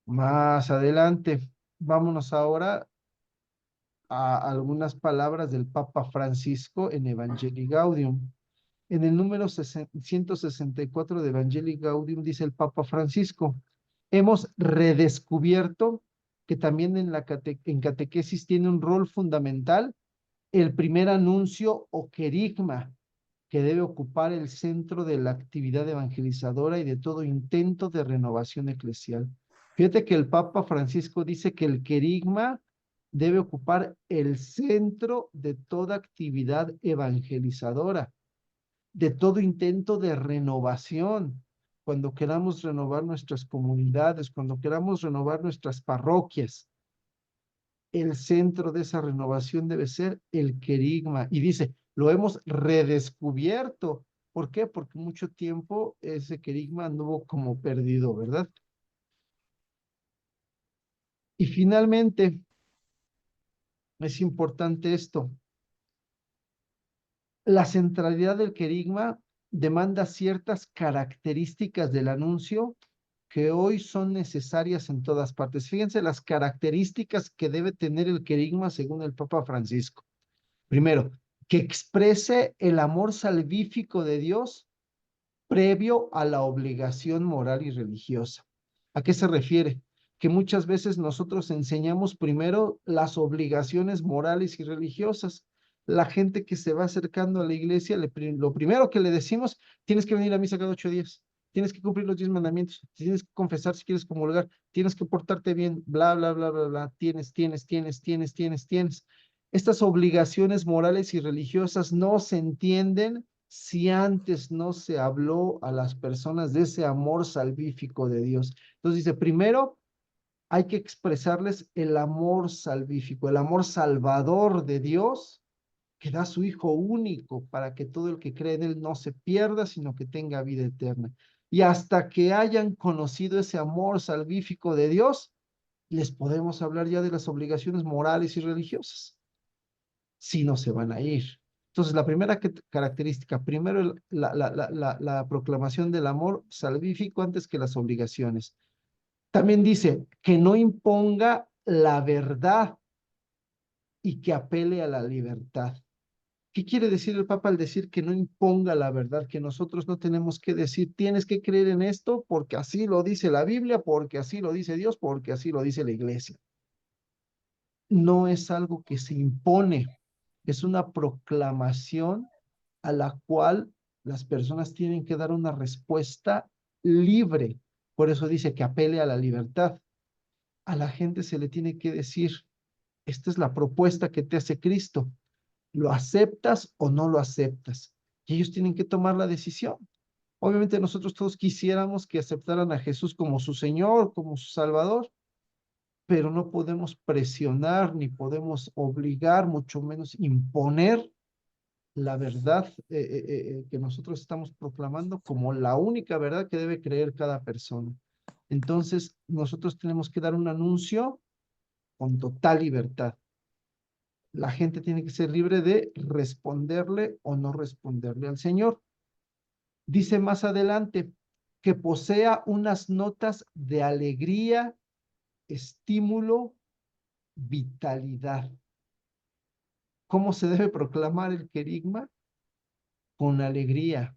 Más adelante, vámonos ahora a algunas palabras del Papa Francisco en Evangelii Gaudium. En el número 164 de Evangelii Gaudium dice el Papa Francisco, hemos redescubierto que también en catequesis tiene un rol fundamental el primer anuncio o querigma, que debe ocupar el centro de la actividad evangelizadora y de todo intento de renovación eclesial. Fíjate que el Papa Francisco dice que el querigma debe ocupar el centro de toda actividad evangelizadora, de todo intento de renovación. Cuando queramos renovar nuestras comunidades, cuando queramos renovar nuestras parroquias, el centro de esa renovación debe ser el querigma. Y dice, lo hemos redescubierto. ¿Por qué? Porque mucho tiempo ese querigma anduvo como perdido, ¿verdad? Y finalmente, es importante esto. La centralidad del querigma demanda ciertas características del anuncio que hoy son necesarias en todas partes. Fíjense las características que debe tener el querigma según el Papa Francisco. Primero, que exprese el amor salvífico de Dios previo a la obligación moral y religiosa. ¿A qué se refiere? Que muchas veces nosotros enseñamos primero las obligaciones morales y religiosas. La gente que se va acercando a la iglesia, lo primero que le decimos, tienes que venir a misa cada 8 días, tienes que cumplir los 10 mandamientos, tienes que confesar si quieres comulgar, tienes que portarte bien, bla, bla, bla, bla, bla, tienes. Estas obligaciones morales y religiosas no se entienden si antes no se habló a las personas de ese amor salvífico de Dios. Entonces dice, primero hay que expresarles el amor salvífico, el amor salvador de Dios que da a su Hijo único para que todo el que cree en Él no se pierda, sino que tenga vida eterna. Y hasta que hayan conocido ese amor salvífico de Dios, les podemos hablar ya de las obligaciones morales y religiosas. Si no, se van a ir. Entonces, la primera característica, primero la proclamación del amor salvífico antes que las obligaciones. También dice que no imponga la verdad y que apele a la libertad. ¿Qué quiere decir el Papa al decir que no imponga la verdad? Que nosotros no tenemos que decir, tienes que creer en esto porque así lo dice la Biblia, porque así lo dice Dios, porque así lo dice la iglesia. No es algo que se impone, es una proclamación a la cual las personas tienen que dar una respuesta libre. Por eso dice que apele a la libertad. A la gente se le tiene que decir, esta es la propuesta que te hace Cristo. ¿Lo aceptas o no lo aceptas? Y ellos tienen que tomar la decisión. Obviamente nosotros todos quisiéramos que aceptaran a Jesús como su Señor, como su Salvador, pero no podemos presionar ni podemos obligar, mucho menos imponer la verdad que nosotros estamos proclamando como la única verdad que debe creer cada persona. Entonces, nosotros tenemos que dar un anuncio con total libertad. La gente tiene que ser libre de responderle o no responderle al Señor. Dice más adelante que posea unas notas de alegría, estímulo, vitalidad. ¿Cómo se debe proclamar el querigma? Con alegría,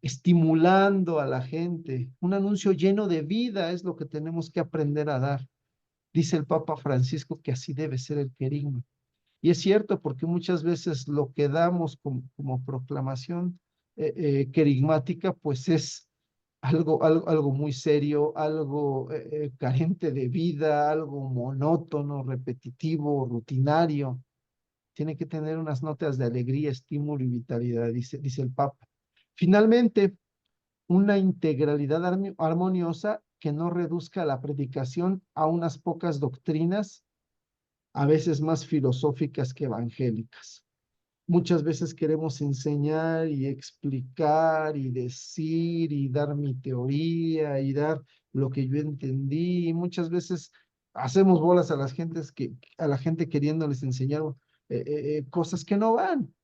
estimulando a la gente. Un anuncio lleno de vida es lo que tenemos que aprender a dar. Dice el Papa Francisco que así debe ser el querigma. Y es cierto, porque muchas veces lo que damos como proclamación querigmática, pues es algo muy serio, algo carente de vida, algo monótono, repetitivo, rutinario. Tiene que tener unas notas de alegría, estímulo y vitalidad, dice el Papa. Finalmente, una integralidad armoniosa que no reduzca la predicación a unas pocas doctrinas, a veces más filosóficas que evangélicas. Muchas veces queremos enseñar y explicar y decir y dar mi teoría y dar lo que yo entendí. Y muchas veces hacemos bolas a a la gente queriéndoles enseñar cosas que no van.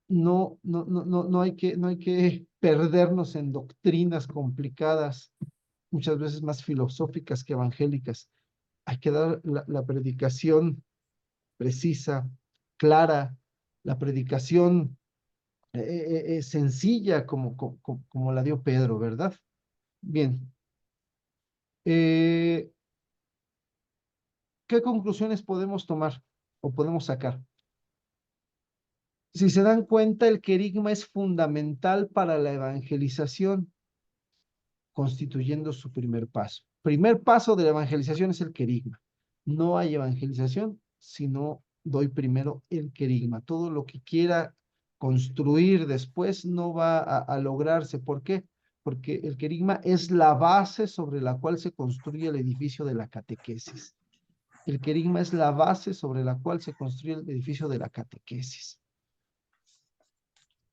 No hay que perdernos en doctrinas complicadas, muchas veces más filosóficas que evangélicas. Hay que dar la predicación precisa, clara, la predicación sencilla como la dio Pedro, ¿verdad? Bien, eh, ¿qué conclusiones podemos tomar o podemos sacar? Si se dan cuenta, el querigma es fundamental para la evangelización, constituyendo su primer paso. Primer paso de la evangelización es el querigma. No hay evangelización si no doy primero el querigma. Todo lo que quiera construir después no va a lograrse. ¿Por qué? Porque el querigma es la base sobre la cual se construye el edificio de la catequesis. El querigma es la base sobre la cual se construye el edificio de la catequesis.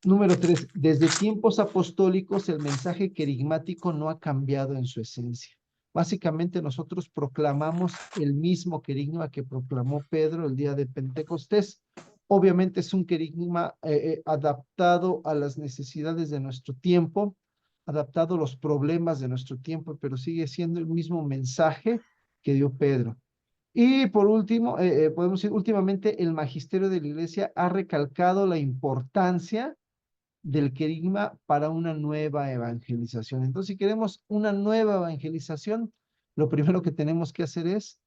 Número 3. Desde tiempos apostólicos el mensaje querigmático no ha cambiado en su esencia. Básicamente nosotros proclamamos el mismo querigma que proclamó Pedro el día de Pentecostés. Obviamente es un querigma adaptado a las necesidades de nuestro tiempo, adaptado a los problemas de nuestro tiempo, pero sigue siendo el mismo mensaje que dio Pedro. Y por último, podemos decir, últimamente el magisterio de la Iglesia ha recalcado la importancia del querigma para una nueva evangelización. Entonces, si queremos una nueva evangelización, lo primero que tenemos que hacer es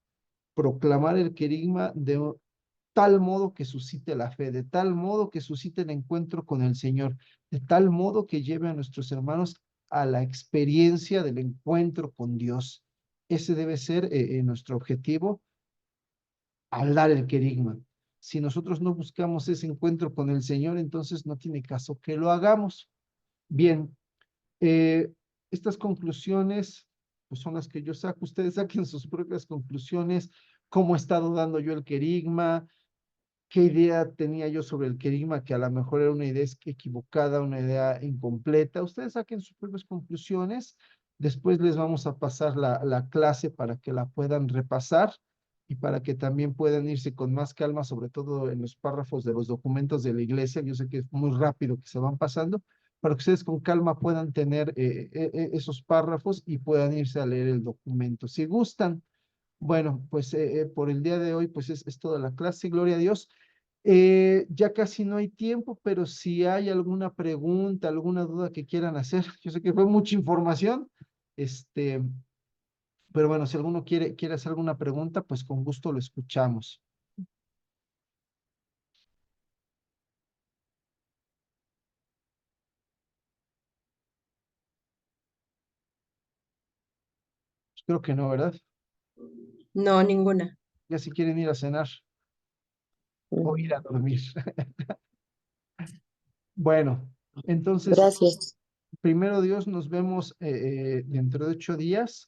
proclamar el querigma de tal modo que suscite la fe, de tal modo que suscite el encuentro con el Señor, de tal modo que lleve a nuestros hermanos a la experiencia del encuentro con Dios. Ese debe ser nuestro objetivo al dar el querigma. Si nosotros no buscamos ese encuentro con el Señor, entonces no tiene caso que lo hagamos. Bien, eh, estas conclusiones pues son las que yo saco. Ustedes saquen sus propias conclusiones, cómo he estado dando yo el querigma, qué idea tenía yo sobre el querigma, que a lo mejor era una idea equivocada, una idea incompleta. Ustedes saquen sus propias conclusiones. Después les vamos a pasar la clase para que la puedan repasar y para que también puedan irse con más calma, sobre todo en los párrafos de los documentos de la iglesia. Yo sé que es muy rápido que se van pasando, para que ustedes con calma puedan tener esos párrafos y puedan irse a leer el documento. Si gustan. Bueno, pues por el día de hoy, pues es toda la clase, gloria a Dios. Ya casi no hay tiempo, pero si hay alguna pregunta, alguna duda que quieran hacer, yo sé que fue mucha información, este, pero bueno, si alguno quiere hacer alguna pregunta, pues con gusto lo escuchamos. Pues creo que no, ¿verdad? No, ninguna. Ya si quieren ir a cenar o ir a dormir. Bueno, entonces, Gracias. primero Dios, nos vemos dentro de 8 días.